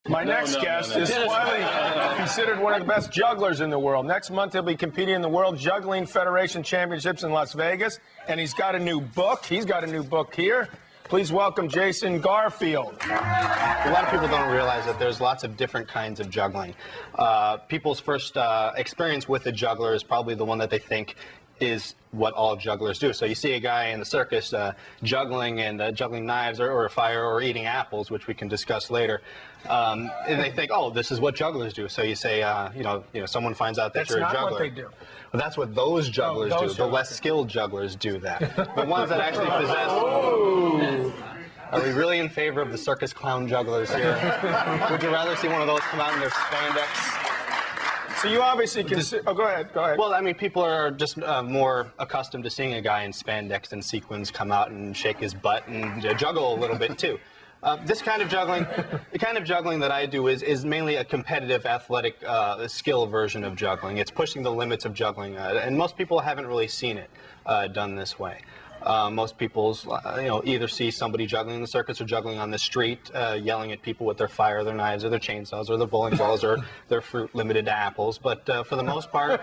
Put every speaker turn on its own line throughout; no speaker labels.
My next guest is widely considered one of the best jugglers in the world. Next month, he'll be competing in the World Juggling Federation Championships in Las Vegas, and he's got a new book. He's got a new book here. Please welcome Jason Garfield.
A lot of people don't realize that there's lots of different kinds of juggling. People's first experience with a juggler is probably the one that they think is what all jugglers do. So you see a guy in the circus juggling and juggling knives or fire or eating apples, which we can discuss later. And they think, oh, this is what jugglers do. So you say, you know, someone finds out that you're a juggler.
That's not what they do.
Well, that's what those jugglers do. The less skilled jugglers do that. The ones that actually possess...
Oh.
Are we really in favor of the circus clown jugglers here? Would you rather see one of those come out in their spandex?
So you obviously consider... Oh, go ahead.
Well, I mean, people are just more accustomed to seeing a guy in spandex and sequins come out and shake his butt and juggle a little bit, too. This kind of juggling, the kind of juggling that I do is mainly a competitive athletic skill version of juggling. It's pushing the limits of juggling, and most people haven't really seen it done this way. Most people, either see somebody juggling in the circus or juggling on the street, yelling at people with their fire, their knives, or their chainsaws, or their bowling balls, or their fruit limited to apples. But for the most part,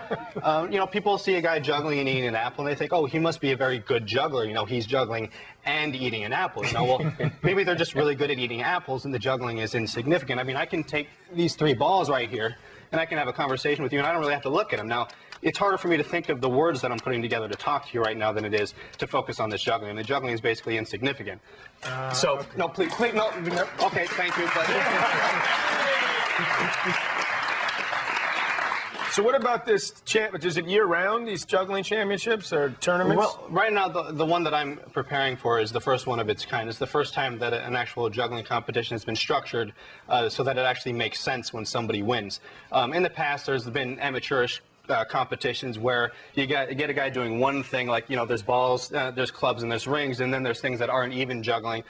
people see a guy juggling and eating an apple, and they think, oh, he must be a very good juggler. You know, he's juggling and eating an apple. You know, well, maybe they're just really good at eating apples, and the juggling is insignificant. I mean, I can take these 3 balls right here, and I can have a conversation with you, and I don't really have to look at them. Now, it's harder for me to think of the words that I'm putting together to talk to you right now than it is to focus on this juggling. And the juggling is basically insignificant. So, okay. No, please, no. Okay, thank you. But
So what about this is it year-round, these juggling championships or tournaments?
Well, right now, the one that I'm preparing for is the first one of its kind. It's the first time that an actual juggling competition has been structured so that it actually makes sense when somebody wins. In the past, there's been amateurish competitions where you get a guy doing one thing, like, there's balls, there's clubs, and there's rings, and then there's things that aren't even juggling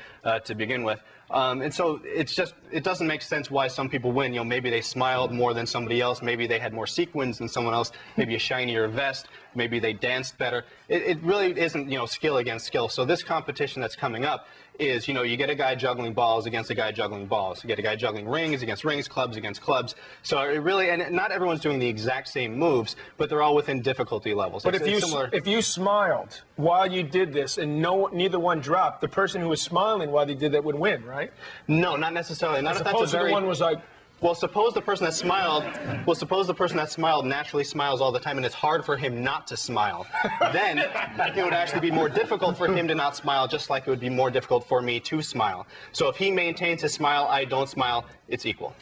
to begin with. And so it doesn't make sense why some people win. Maybe they smiled more than somebody else. Maybe they had more sequins than someone else. Maybe a shinier vest. Maybe they danced better. It really isn't, skill against skill. So this competition that's coming up is, you get a guy juggling balls against a guy juggling balls. You get a guy juggling rings against rings, clubs against clubs. So it really, and not everyone's doing the exact same moves, but they're all within difficulty levels.
But if you smiled while you did this and neither one dropped, the person who was smiling while they did that would win, right?
No, not necessarily. Not if that's a very...
the one was like...
Well, suppose the person that smiled naturally smiles all the time, and it's hard for him not to smile. Then it would actually be more difficult for him to not smile, just like it would be more difficult for me to smile. So if he maintains his smile, I don't smile, it's equal.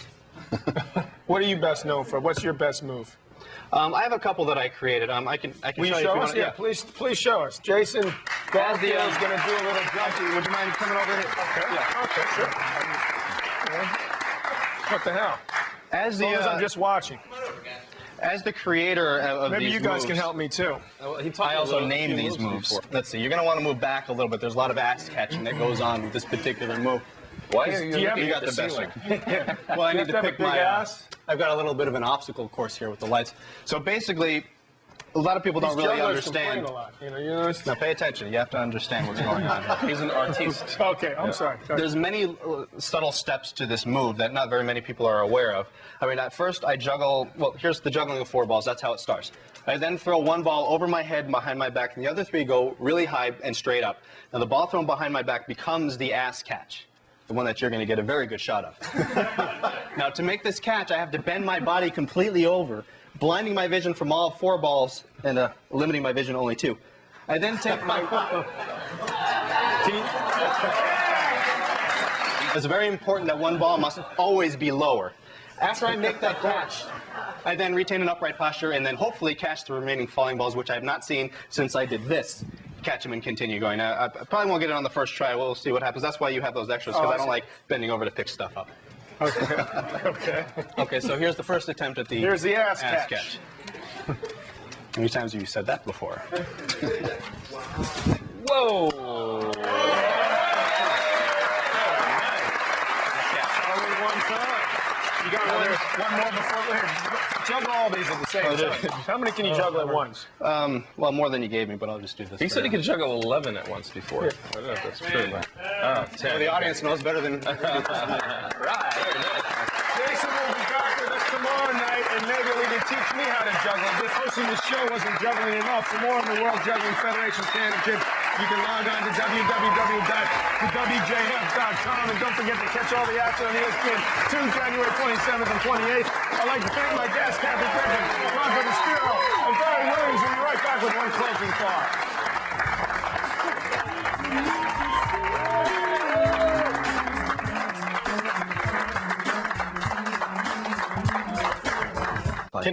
What are you best known for? What's your best move?
I have a couple that I created. I can
Will you show us? Yeah, please show us. Jason Garfield is going to do a little jumpy.
Would you mind coming over here?
Okay. Yeah. Okay, sure. What the hell? As long as I'm just watching.
As the creator of
maybe
these
you guys
moves,
can help me too.
I also named these moves. Let's see. You're going to want to move back a little bit. There's a lot of axe catching that goes on with this particular move.
Why are you
got the best one. Well, I need to pick my ass. I've got a little bit of an obstacle course here with the lights. So basically, a lot of people don't really understand.
A lot,
Now pay attention. You have to understand what's going on here.
He's an artiste. Okay, I'm sorry.
There's many subtle steps to this move that not very many people are aware of. I mean, at first I juggle. Well, here's the juggling of 4 balls. That's how it starts. I then throw one ball over my head behind my back, and the other 3 go really high and straight up. Now the ball thrown behind my back becomes the ass catch, the one that you're going to get a very good shot of. Now, to make this catch, I have to bend my body completely over, blinding my vision from all 4 balls and limiting my vision to only 2. I then take my... It's very important that one ball must always be lower. After I make that catch, I then retain an upright posture and then hopefully catch the remaining falling balls, which I have not seen since I did this. Catch them and continue going. Now, I probably won't get it on the first try. We'll see what happens. That's why you have those extras, because I don't like bending over to pick stuff up.
Okay. Okay.
Okay, so here's the first attempt at the
Here's the ass catch.
How many times have you said that before?
Whoa! Only one time. You got one more before later. Juggle all these at the same time. How many can you juggle at once?
Well, more than you gave me, but I'll just do this.
He said he could juggle 11 at once before. Yeah. I don't know if that's true. But...
the audience knows better than...
Right.
this show wasn't juggling enough, for more on the World Juggling Federation Championship, you can log on to www.thewjf.com. And don't forget to catch all the action on ESPN 2 January 27th and 28th. I'd like to thank my guests, Kathy Griffin, Ron Spiro, and Barry Williams. We'll be right back with one closing thought.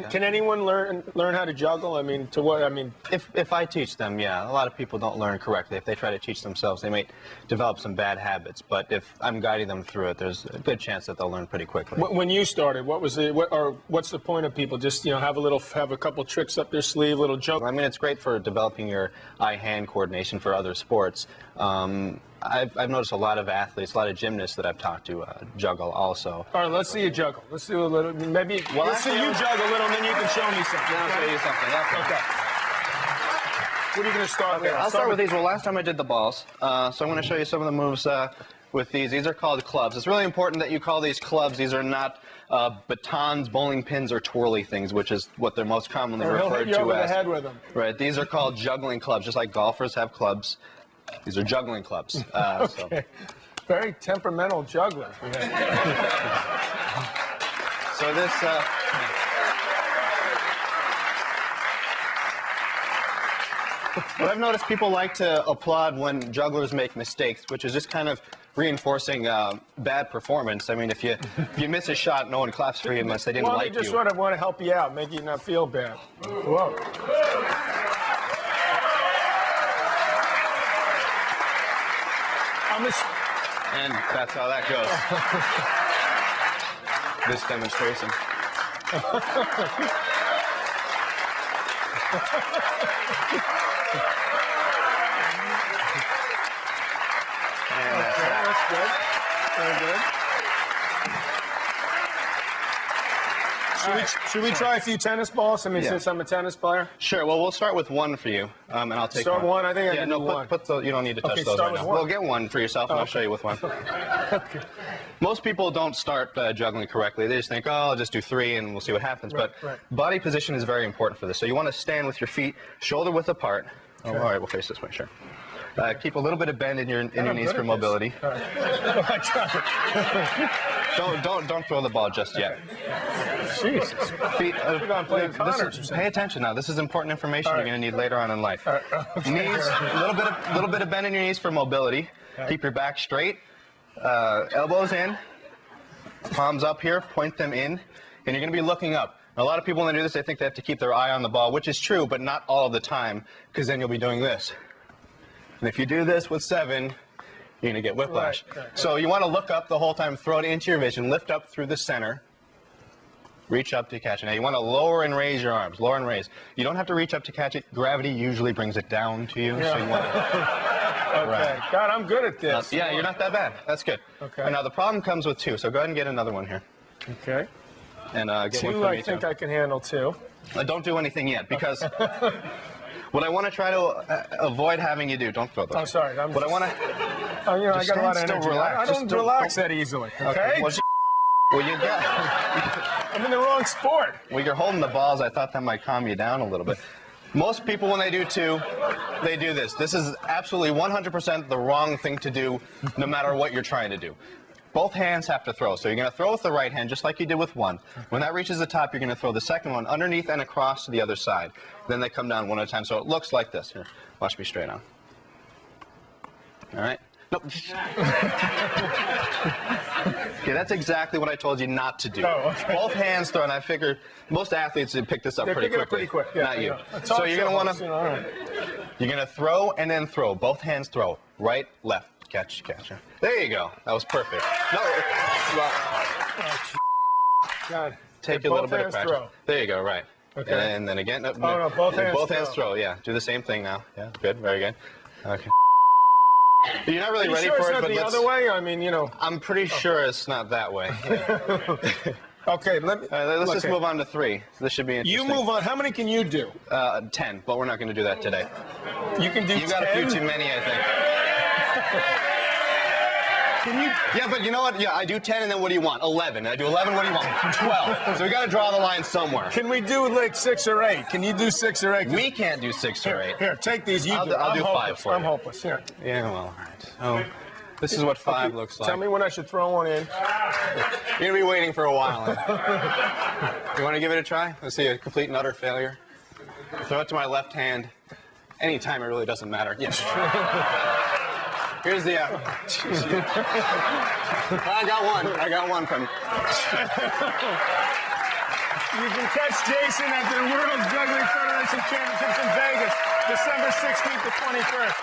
Can anyone learn how to juggle? I mean, to what? I mean,
if I teach them, yeah. A lot of people don't learn correctly. If they try to teach themselves, they may develop some bad habits. But if I'm guiding them through it, there's a good chance that they'll learn pretty quickly.
When you started, what was it? What's the point of people just have a couple tricks up their sleeve, little juggle?
I mean, it's great for developing your eye-hand coordination for other sports. I've noticed a lot of athletes, a lot of gymnasts that I've talked to juggle also.
All right, let's see you juggle. Let's do a little, maybe, let's see you juggle a little, and then you can show me something.
I'll show you something.
Okay. What are you going to start with?
I'll start with these. Well, last time I did the balls, so I'm going to show you some of the moves with these. These are called clubs. It's really important that you call these clubs. These are not batons, bowling pins, or twirly things, which is what they're most commonly referred to
over
as.
The head with them.
Right. These are called juggling clubs, just like golfers have clubs. These are juggling clubs.
Okay.
So.
Very temperamental jugglers.
So this. What I've noticed, people like to applaud when jugglers make mistakes, which is just kind of reinforcing bad performance. I mean, if you miss a shot, no one claps for you unless they didn't like you.
Well, they just sort of want to help you out, make you not feel bad. Whoa.
And that's how that goes. This demonstration. And
that's good. Very good. Should we try a few tennis balls? I mean, since I'm a tennis player.
Sure. Well, we'll start with one for you, and I'll take
one. I think I can do one.
You don't need to touch those right now.
One.
We'll get one for yourself, and I'll show you with one.
Okay.
Most people don't start juggling correctly. They just think, oh, I'll just do 3 and we'll see what happens. But body position is very important for this. So you want to stand with your feet shoulder width apart. Okay. Oh, all right, we'll face this way, sure. Keep a little bit of bend in your knees for mobility. Don't throw the ball just yet.
Jesus.
Feet, pay attention now. This is important information you're going to need later on in life. Knees, a little bit of bend in your knees for mobility. Keep your back straight. Elbows in. Palms up here. Point them in. And you're going to be looking up. Now, a lot of people, when they do this, they think they have to keep their eye on the ball, which is true, but not all of the time, because then you'll be doing this. And if you do this with 7, you're going to get whiplash. So you want to look up the whole time, throw it into your vision, lift up through the center, reach up to catch it. Now you want to lower and raise your arms, lower and raise. You don't have to reach up to catch it. Gravity usually brings it down to you. So you want to,
okay. God, I'm good at this.
Yeah, you're not that bad. That's good.
Okay.
And now the problem comes with 2, so go ahead and get another one here.
Okay.
And get
2,
one for
I
me
think
too.
I can handle 2.
Don't do anything yet, because what I want to try to avoid having you do, don't throw those.
I'm sorry.
I want to...
I got a lot of energy.
Relax.
I don't relax that easily. Okay?
Well, you got...
I'm in the wrong sport.
Well, you're holding the balls. I thought that might calm you down a little bit. Most people, when they do 2, they do this. This is absolutely 100% the wrong thing to do, no matter what you're trying to do. Both hands have to throw. So you're going to throw with the right hand, just like you did with 1. When that reaches the top, you're going to throw the second one underneath and across to the other side. Then they come down one at a time. So it looks like this. Here, watch me straight on. All right? Nope. Okay, that's exactly what I told you not to do.
Oh, okay.
Both hands throw, and I figured most athletes would pick this up pretty quickly.
Pretty quick. Yeah,
not you.
Yeah.
So you're going to want to... You're going to throw and then throw. Both hands throw. Right, left. Catch. There you go. That was perfect. No,
God.
Take a little bit of practice. Throw. There you go. Right.
Okay.
And then again. No,
both hands.
Both hands throw. Yeah. Do the same thing now. Yeah. Good. Very good. Okay. You're not really ready for it, but
the other way. I mean,
I'm pretty sure it's not that way.
Okay.
Let's just move on to 3. This should be interesting.
You move on. How many can you do?
10, but we're not going to do that today.
You can do 10?
You got a few too many, I think. Yeah, but you know what? Yeah, I do 10, and then what do you want? 11. I do 11, what do you want? 12. So we got to draw the line somewhere.
Can we do like 6 or 8? Can you do 6 or 8?
We can't do 6 or 8.
Here, take these. You
I'll
do.
do
I'm
5
hopeless.
for you.
I'm hopeless. Here.
Yeah, well, all right. So this is what 5 looks like.
Tell me when I should throw one in.
You're going to be waiting for a while. You want to give it a try? Let's see, a complete and utter failure. Throw it to my left hand. Anytime, it really doesn't matter. Yes. Here's the I got one from you.
You can catch Jason at the World Juggling Federation Championships in Vegas, December 16th to 21st.